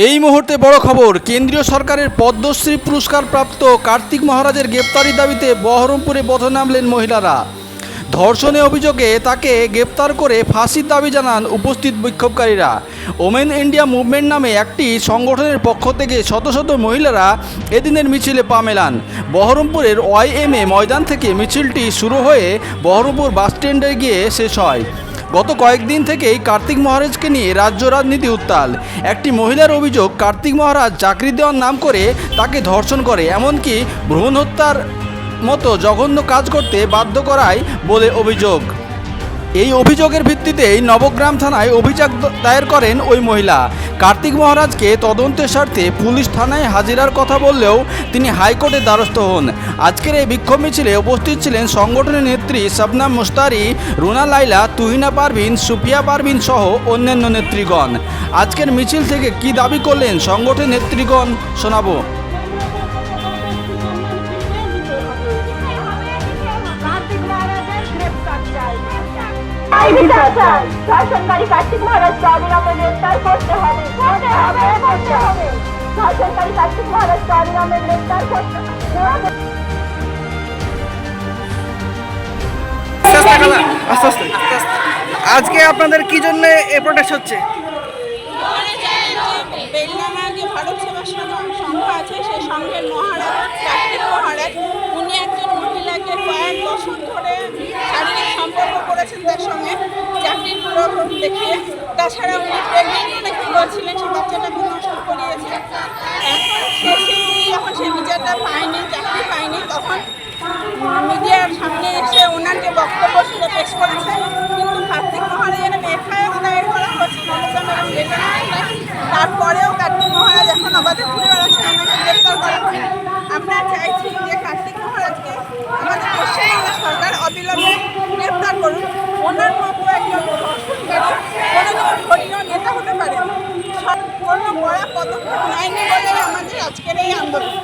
এই মুহূর্তে বড় খবর, কেন্দ্রীয় সরকারের পদ্মশ্রী পুরস্কারপ্রাপ্ত কার্তিক মহারাজের গ্রেপ্তারির দাবিতে বহরমপুরে পথে নামলেন মহিলারা। ধর্ষণের অভিযোগে তাকে গ্রেপ্তার করে ফাঁসির দাবি জানান উপস্থিত বিক্ষোভকারীরা। ওমেন ইন্ডিয়া মুভমেন্ট নামে একটি সংগঠনের পক্ষ থেকে শত শত মহিলারা এদিনের মিছিলে পা মেলান। বহরমপুরের ওয়াইএমএ ময়দান থেকে মিছিলটি শুরু হয়ে বহরমপুর বাসস্ট্যান্ডে গিয়ে শেষ হয়। গত কয়েকদিন থেকেই কার্তিক মহারাজকে নিয়ে রাজ্য রাজনীতি উত্তাল। একটি মহিলার অভিযোগ, কার্তিক মহারাজ চাকরি দেওয়ার নাম করে তাকে ধর্ষণ করে, এমনকি ভ্রূণ হত্যার মতো জঘন্য কাজ করতে বাধ্য করায় বলে অভিযোগ। এই অভিযোগের ভিত্তিতেই নবগ্রাম থানায় অভিযোগ দায়ের করেন ওই মহিলা। কার্তিক মহারাজকে তদন্তের স্বার্থে পুলিশ থানায় হাজিরার কথা বললেও তিনি হাইকোর্টের দ্বারস্থ হন। আজকের এই বিক্ষোভ মিছিলে উপস্থিত ছিলেন সংগঠনের নেত্রী শবনম মুশতারি, রুনা লাইলা, তুহিনা পারভিন, সুফিয়া পারভিন সহ অন্যান্য নেত্রীগণ। আজকের মিছিল থেকে কী দাবি করলেন সংগঠনের নেত্রীগণ শোনাবো। ধর্ষণকারী কার্তিক মহারাজকে অবিলম্বে গ্রেফতার করতে হবে। ধর্ষণকারী কার্তিক মহারাজকে অবিলম্বে গ্রেফতার করতে হবে। আজকে আপনাদের কি জন্য এই প্রোটেস্ট হচ্ছে? বেলডাঙ্গা যে ভারত সেবা সংঘ আছে, সেই সংঘের মহারাজ কার্তিক মহারাজ, উনি একজন মহিলাকে কয়েক দশক ধরে শারীরিক সম্পর্ক করেছেন তার সঙ্গে চাকরির প্রলোভন দেখিয়ে। তাছাড়া উনি প্রেগনেন্টও নাকি বলছিলেন, সেই বাচ্চাটাকে নষ্ট করিয়েছে। এখন যখন সেই বিচারটা পায়নি, চাকরি পায়নি, তখন মিডিয়ার সামনে এসে ওনার যে বক্তব্য সেটা পেশ করেছে। কিন্তু কার্তিক মহারাজের এফআইআর দায়ের করা হয়েছে নবগ্রাম এবং বেলডাঙ্গায়। তারপরেও কার্তিক মহারাজ এখন অবাধে ঘুরে বেড়াচ্ছেন, ওনাকে গ্রেপ্তার করা হয়। আমরা চাইছি যে কার্তিক মহারাজকে আমাদের পশ্চিমবঙ্গ সরকার অবিলম্বে গ্রেপ্তার করুন। ওনার মতো একজন ধর্ষণকারী কোনোদিন ধর্মীয় নেতা হতে পারে, কোনো কড়া পদক্ষেপ নেয়নি বলে আমাদের আজকের এই আন্দোলন।